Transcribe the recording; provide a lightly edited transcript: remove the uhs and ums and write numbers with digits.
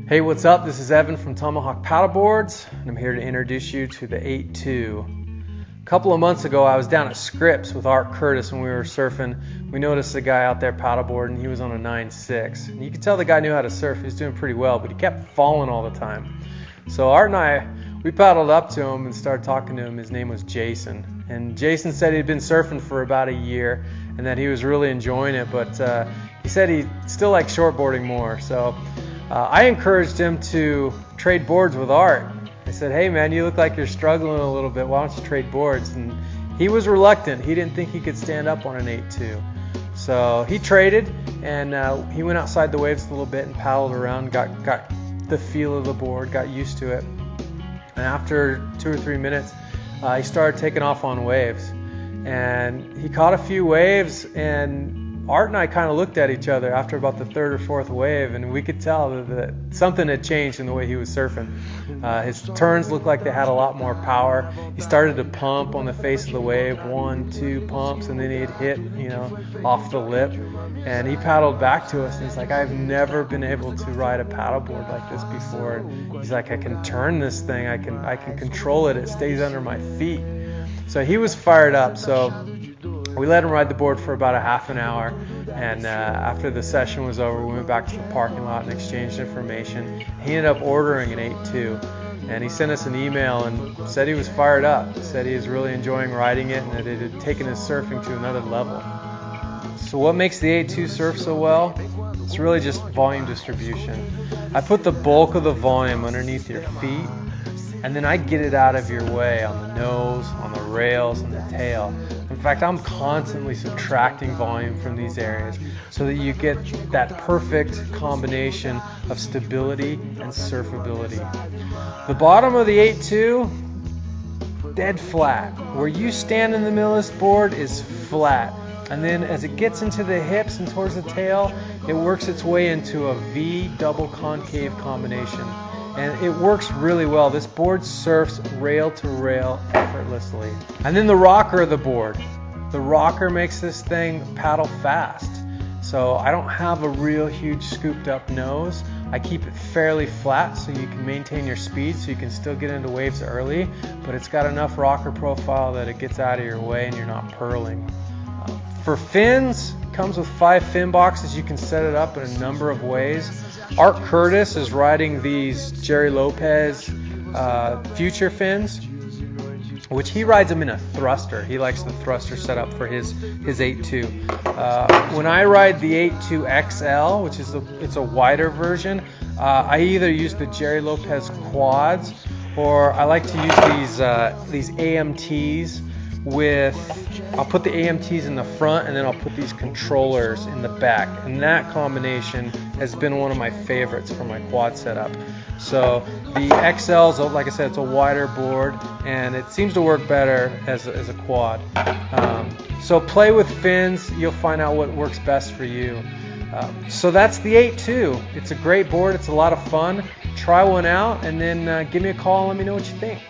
Hey, what's up? This is Evan from Tomahawk Paddleboards, and I'm here to introduce you to the 8-2. A couple of months ago, I was down at Scripps with Art Curtis when we were surfing. We noticed a guy out there paddleboarding. He was on a 9.6. And you could tell the guy knew how to surf. He was doing pretty well, but he kept falling all the time. So Art and I, we paddled up to him and started talking to him. His name was Jason. And Jason said he'd been surfing for about a year and that he was really enjoying it, but he said he still liked shortboarding more. So I encouraged him to trade boards with Art. I said, hey man, you look like you're struggling a little bit. Why don't you trade boards? And he was reluctant. He didn't think he could stand up on an 8-2. So he traded, and he went outside the waves a little bit and paddled around, got the feel of the board, got used to it. And after 2 or 3 minutes, he started taking off on waves. And he caught a few waves, and Art and I kind of looked at each other after about the 3rd or 4th wave, and we could tell that something had changed in the way he was surfing. His turns looked like they had a lot more power. He started to pump on the face of the wave, 1, 2 pumps, and then he'd hit, off the lip. And he paddled back to us, and he's like, I've never been able to ride a paddleboard like this before. And he's like, I can turn this thing, I can control it, it stays under my feet. So he was fired up. So we let him ride the board for about a half an hour, and after the session was over, we went back to the parking lot and exchanged information. He ended up ordering an 8-2, and he sent us an email and said he was fired up, said he was really enjoying riding it and that it had taken his surfing to another level. So what makes the 8-2 surf so well? It's really just volume distribution. I put the bulk of the volume underneath your feet, and then I get it out of your way on the nose, on the rails, and the tail. In fact, I'm constantly subtracting volume from these areas so that you get that perfect combination of stability and surfability. The bottom of the 8-2, dead flat. Where you stand in the middle of this board is flat. And then as it gets into the hips and towards the tail, it works its way into a V double concave combination. And it works really well. This board surfs rail to rail effortlessly. And then the rocker of the board. The rocker makes this thing paddle fast. So I don't have a real huge scooped up nose. I keep it fairly flat so you can maintain your speed, so you can still get into waves early, but it's got enough rocker profile that it gets out of your way and you're not purling. For fins, it comes with 5 fin boxes. You can set it up in a number of ways. Art Curtis is riding these Jerry Lopez Future fins, which he rides them in a thruster. He likes the thruster setup for his 8-2. When I ride the 8-2 XL, which is it's a wider version, I either use the Jerry Lopez quads, or I like to use these AMTs I'll put the AMTs in the front, and then I'll put these controllers in the back, and that combination has been one of my favorites for my quad setup. So the XL's, like I said, it's a wider board, and it seems to work better as a quad. So play with fins, you'll find out what works best for you. So that's the 8-2. It's a great board, it's a lot of fun. Try one out, and then give me a call and let me know what you think.